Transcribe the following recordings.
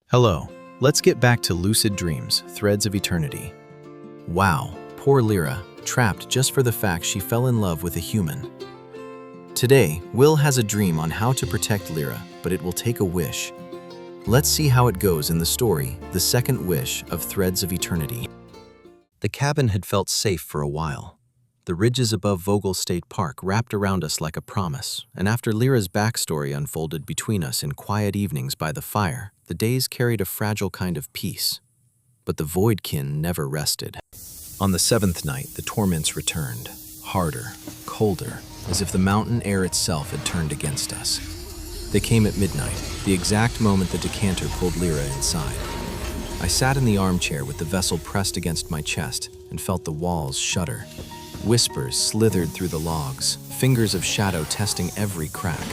Hello, let's get back to lucid dreams, threads of eternity. Wow, poor Lira, trapped just for the fact she fell in love with a human. Today, Will has a dream on how to protect Lira, but it will take a wish. Let's see how it goes in the story, The Second Wish of Threads of Eternity. The cabin had felt safe for a while. The ridges above Vogel State Park wrapped around us like a promise, and after Lira's backstory unfolded between us in quiet evenings by the fire, the days carried a fragile kind of peace. But the Voidkin never rested. On the seventh night, the torments returned, harder, colder, as if the mountain air itself had turned against us. They came at midnight, the exact moment the decanter pulled Lira inside. I sat in the armchair with the vessel pressed against my chest and felt the walls shudder. Whispers slithered through the logs, fingers of shadow testing every crack.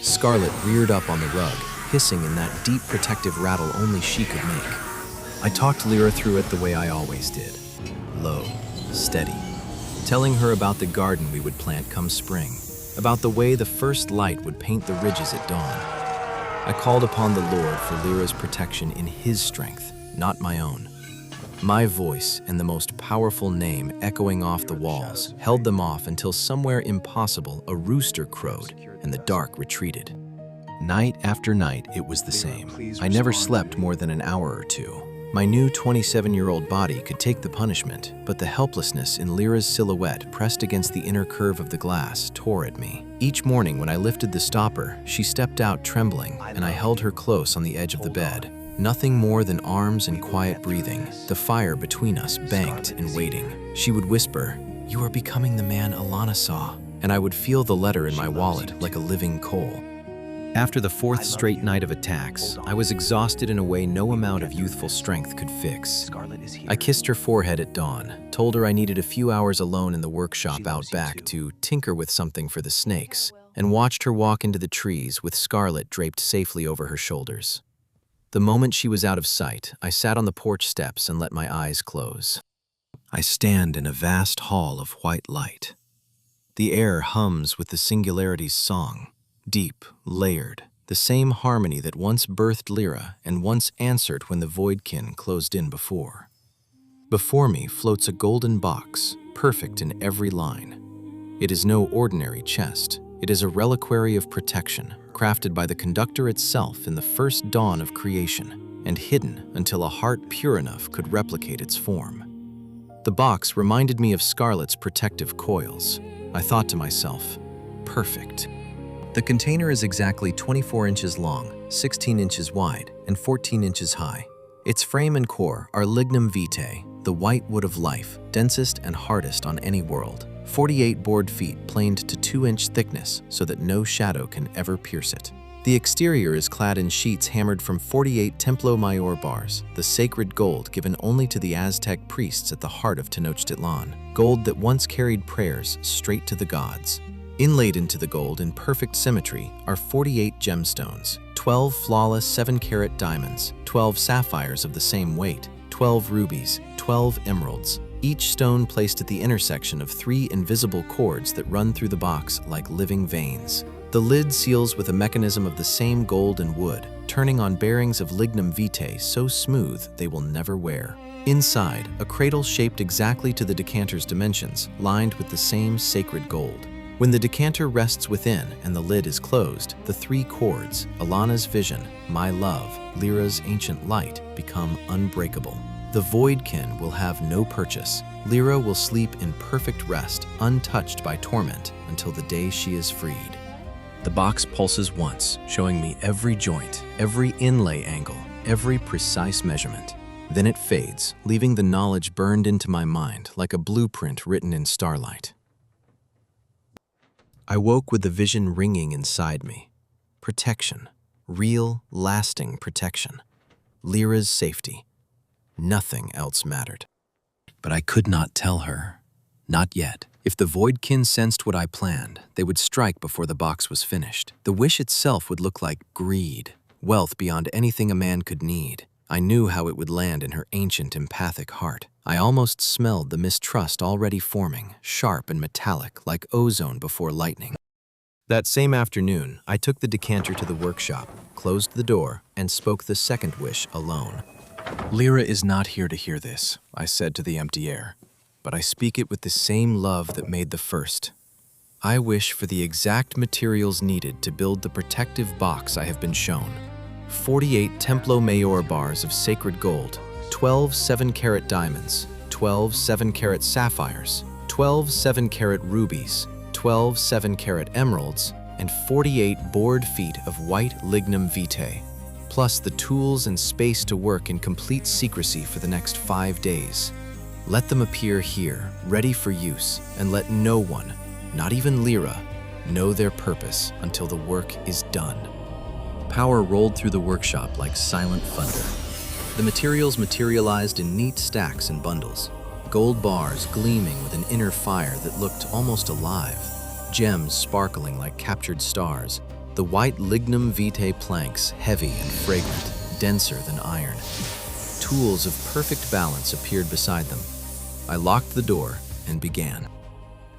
Scarlet reared up on the rug, hissing in that deep protective rattle only she could make. I talked Lira through it the way I always did. Low, steady. Telling her about the garden we would plant come spring, about the way the first light would paint the ridges at dawn. I called upon the Lord for Lira's protection in His strength, not my own. My voice and the most powerful name echoing off the walls held them off until somewhere impossible a rooster crowed and the dark retreated. Night after night, it was the same. I never slept more than an hour or two. My new 27-year-old body could take the punishment, but the helplessness in Lira's silhouette pressed against the inner curve of the glass tore at me. Each morning when I lifted the stopper, she stepped out trembling, and I held her close on the edge of the bed. Nothing more than arms and quiet breathing. The fire between us banked and waiting. She would whisper, "You are becoming the man Alana saw," and I would feel the letter in my wallet like a living coal. After the fourth straight night of attacks, I was exhausted in a way no amount of youthful strength could fix. I kissed her forehead at dawn, told her I needed a few hours alone in the workshop out back to tinker with something for the snakes, and watched her walk into the trees with Scarlet draped safely over her shoulders. The moment she was out of sight, I sat on the porch steps and let my eyes close. I stand in a vast hall of white light. The air hums with the Singularity's song. Deep, layered, the same harmony that once birthed Lira and once answered when the Voidkin closed in before. Before me floats a golden box, perfect in every line. It is no ordinary chest. It is a reliquary of protection, crafted by the conductor itself in the first dawn of creation, and hidden until a heart pure enough could replicate its form. The box reminded me of Scarlet's protective coils. I thought to myself, perfect. The container is exactly 24 inches long, 16 inches wide, and 14 inches high. Its frame and core are Lignum Vitae, the white wood of life, densest and hardest on any world. 48 board feet planed to 2-inch thickness so that no shadow can ever pierce it. The exterior is clad in sheets hammered from 48 Templo Mayor bars, the sacred gold given only to the Aztec priests at the heart of Tenochtitlan, gold that once carried prayers straight to the gods. Inlaid into the gold in perfect symmetry are 48 gemstones, 12 flawless 7-carat diamonds, 12 sapphires of the same weight, 12 rubies, 12 emeralds, each stone placed at the intersection of 3 invisible cords that run through the box like living veins. The lid seals with a mechanism of the same gold and wood, turning on bearings of Lignum Vitae so smooth they will never wear. Inside, a cradle shaped exactly to the decanter's dimensions, lined with the same sacred gold. When the decanter rests within and the lid is closed, the 3 chords, Alana's vision, my love, Lira's ancient light, become unbreakable. The Voidkin will have no purchase. Lira will sleep in perfect rest, untouched by torment, until the day she is freed. The box pulses once, showing me every joint, every inlay angle, every precise measurement. Then it fades, leaving the knowledge burned into my mind like a blueprint written in starlight. I woke with the vision ringing inside me. Protection. Real, lasting protection. Lira's safety. Nothing else mattered. But I could not tell her. Not yet. If the Voidkin sensed what I planned, they would strike before the box was finished. The wish itself would look like greed, wealth beyond anything a man could need. I knew how it would land in her ancient empathic heart. I almost smelled the mistrust already forming, sharp and metallic like ozone before lightning. That same afternoon, I took the decanter to the workshop, closed the door, and spoke the second wish alone. Lira is not here to hear this, I said to the empty air, but I speak it with the same love that made the first. I wish for the exact materials needed to build the protective box I have been shown. 48 Templo Mayor bars of sacred gold, 12 7-carat diamonds, 12 7-carat sapphires, 12 7-carat rubies, 12 7-carat emeralds, and 48 board feet of white Lignum Vitae, plus the tools and space to work in complete secrecy for the next 5 days. Let them appear here, ready for use, and let no one, not even Lira, know their purpose until the work is done. Power rolled through the workshop like silent thunder. The materials materialized in neat stacks and bundles, gold bars gleaming with an inner fire that looked almost alive, gems sparkling like captured stars, the white Lignum Vitae planks heavy and fragrant, denser than iron. Tools of perfect balance appeared beside them. I locked the door and began.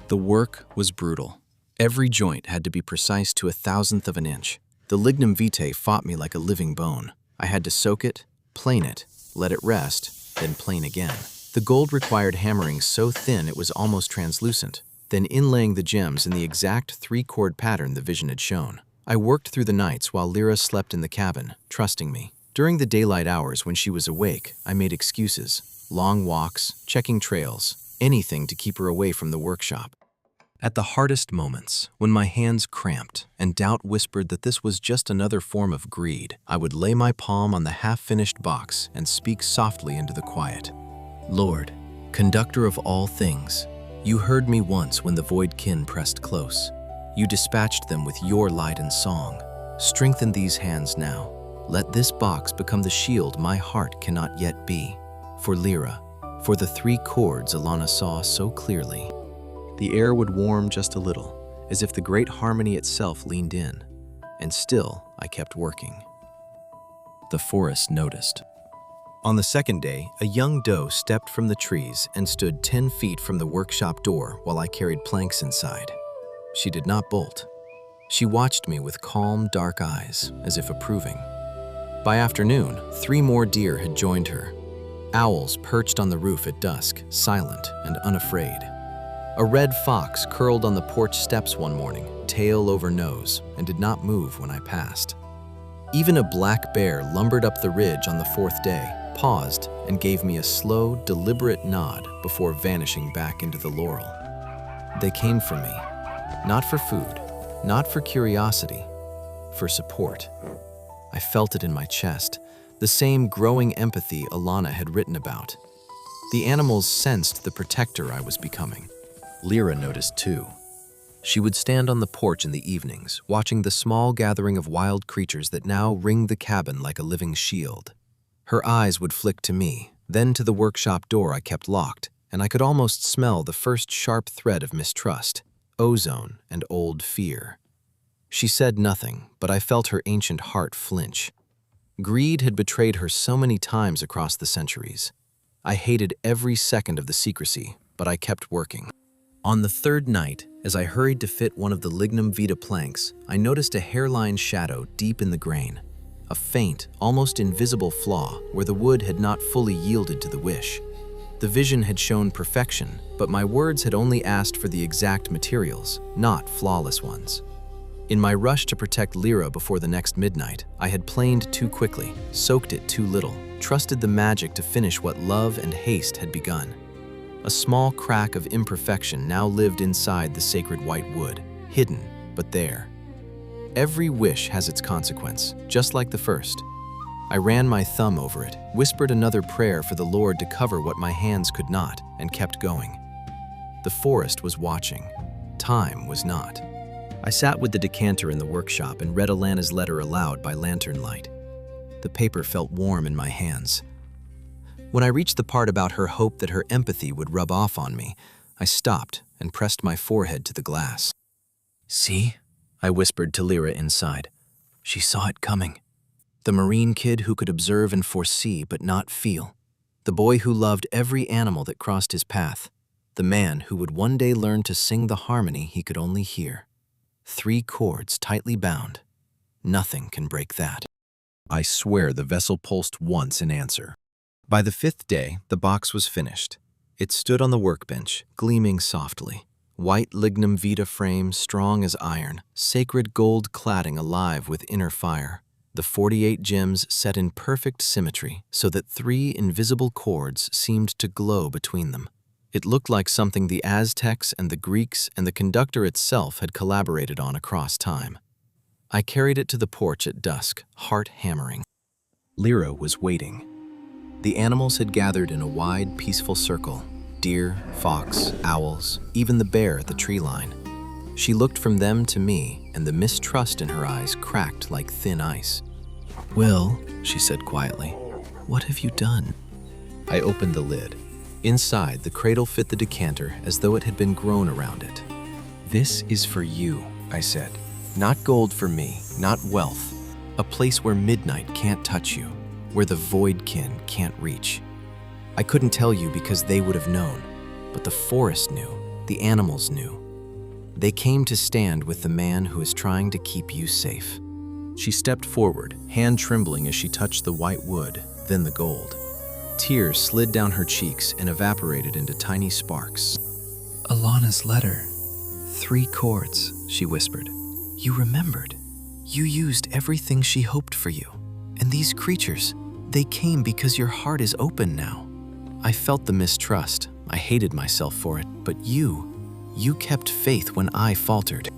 The work was brutal. Every joint had to be precise to 1/1000th of an inch. The Lignum Vitae fought me like a living bone. I had to soak it, plane it, let it rest, then plane again. The gold required hammering so thin it was almost translucent, then inlaying the gems in the exact 3-chord pattern the vision had shown. I worked through the nights while Lira slept in the cabin, trusting me. During the daylight hours when she was awake, I made excuses. Long walks, checking trails, anything to keep her away from the workshop. At the hardest moments, when my hands cramped and doubt whispered that this was just another form of greed, I would lay my palm on the half-finished box and speak softly into the quiet. Lord, conductor of all things, you heard me once when the void kin pressed close. You dispatched them with your light and song. Strengthen these hands now. Let this box become the shield my heart cannot yet be. For Lira, for the 3 chords Alana saw so clearly. The air would warm just a little, as if the great harmony itself leaned in, and still I kept working. The forest noticed. On the second day, a young doe stepped from the trees and stood 10 feet from the workshop door while I carried planks inside. She did not bolt. She watched me with calm, dark eyes, as if approving. By afternoon, 3 more deer had joined her. Owls perched on the roof at dusk, silent and unafraid. A red fox curled on the porch steps one morning, tail over nose, and did not move when I passed. Even a black bear lumbered up the ridge on the 4th day, paused, and gave me a slow, deliberate nod before vanishing back into the laurel. They came for me, not for food, not for curiosity, for support. I felt it in my chest, the same growing empathy Alana had written about. The animals sensed the protector I was becoming. Lira noticed too. She would stand on the porch in the evenings, watching the small gathering of wild creatures that now ringed the cabin like a living shield. Her eyes would flick to me, then to the workshop door I kept locked, and I could almost smell the first sharp thread of mistrust, ozone, and old fear. She said nothing, but I felt her ancient heart flinch. Greed had betrayed her so many times across the centuries. I hated every second of the secrecy, but I kept working. On the 3rd night, as I hurried to fit one of the Lignum Vitae planks, I noticed a hairline shadow deep in the grain, a faint, almost invisible flaw where the wood had not fully yielded to the wish. The vision had shown perfection, but my words had only asked for the exact materials, not flawless ones. In my rush to protect Lira before the next midnight, I had planed too quickly, soaked it too little, trusted the magic to finish what love and haste had begun. A small crack of imperfection now lived inside the sacred white wood, hidden, but there. Every wish has its consequence, just like the first. I ran my thumb over it, whispered another prayer for the Lord to cover what my hands could not, and kept going. The forest was watching. Time was not. I sat with the decanter in the workshop and read Alana's letter aloud by lantern light. The paper felt warm in my hands. When I reached the part about her hope that her empathy would rub off on me, I stopped and pressed my forehead to the glass. "See?" I whispered to Lira inside. She saw it coming. The marine kid who could observe and foresee but not feel. The boy who loved every animal that crossed his path. The man who would one day learn to sing the harmony he could only hear. 3 cords tightly bound. Nothing can break that. I swear the vessel pulsed once in answer. By the 5th day, the box was finished. It stood on the workbench, gleaming softly. White Lignum Vitae frame, strong as iron, sacred gold cladding alive with inner fire. The 48 gems set in perfect symmetry so that 3 invisible cords seemed to glow between them. It looked like something the Aztecs and the Greeks and the conductor itself had collaborated on across time. I carried it to the porch at dusk, heart hammering. Lira was waiting. The animals had gathered in a wide, peaceful circle. Deer, fox, owls, even the bear at the tree line. She looked from them to me, and the mistrust in her eyes cracked like thin ice. "Will," she said quietly, "what have you done?" I opened the lid. Inside, the cradle fit the decanter as though it had been grown around it. "This is for you," I said. "Not gold for me, not wealth. A place where midnight can't touch you, where the voidkin can't reach." I couldn't tell you because they would have known, but the forest knew, the animals knew. They came to stand with the man who is trying to keep you safe. She stepped forward, hand trembling as she touched the white wood, then the gold. Tears slid down her cheeks and evaporated into tiny sparks. "Alana's letter. 3 cords," she whispered. "You remembered. You used everything she hoped for you. And these creatures, they came because your heart is open now." I felt the mistrust. I hated myself for it, but you kept faith when I faltered.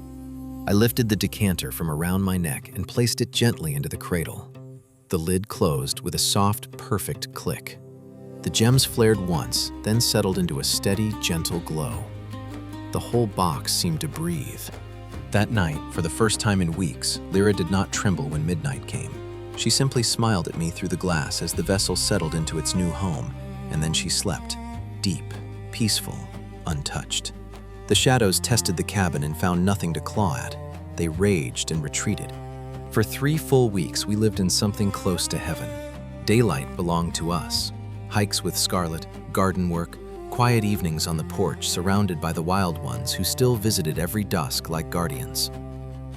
I lifted the decanter from around my neck and placed it gently into the cradle. The lid closed with a soft, perfect click. The gems flared once, then settled into a steady, gentle glow. The whole box seemed to breathe. That night, for the first time in weeks, Lira did not tremble when midnight came. She simply smiled at me through the glass as the vessel settled into its new home, and then she slept, deep, peaceful, untouched. The shadows tested the cabin and found nothing to claw at. They raged and retreated. For 3 full weeks, we lived in something close to heaven. Daylight belonged to us. Hikes with Scarlet, garden work, quiet evenings on the porch surrounded by the wild ones who still visited every dusk like guardians.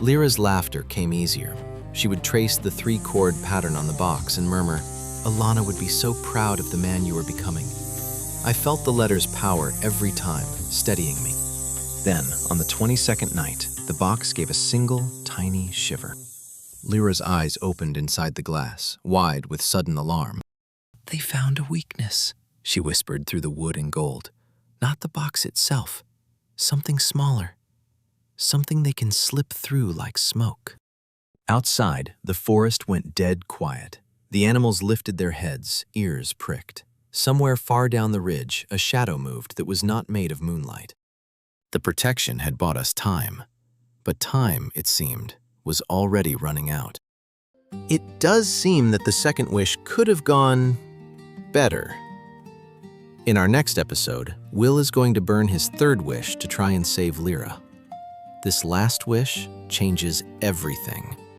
Lira's laughter came easier. She would trace the 3-chord pattern on the box and murmur, "Alana would be so proud of the man you are becoming." I felt the letter's power every time, steadying me. Then, on the 22nd night, the box gave a single, tiny shiver. Lira's eyes opened inside the glass, wide with sudden alarm. "They found a weakness," she whispered through the wood and gold. "Not the box itself. Something smaller. Something they can slip through like smoke." Outside, the forest went dead quiet. The animals lifted their heads, ears pricked. Somewhere far down the ridge, a shadow moved that was not made of moonlight. The protection had bought us time, but time, it seemed, was already running out. It does seem that the second wish could have gone better. In our next episode, Will is going to burn his 3rd wish to try and save Lira. This last wish changes everything.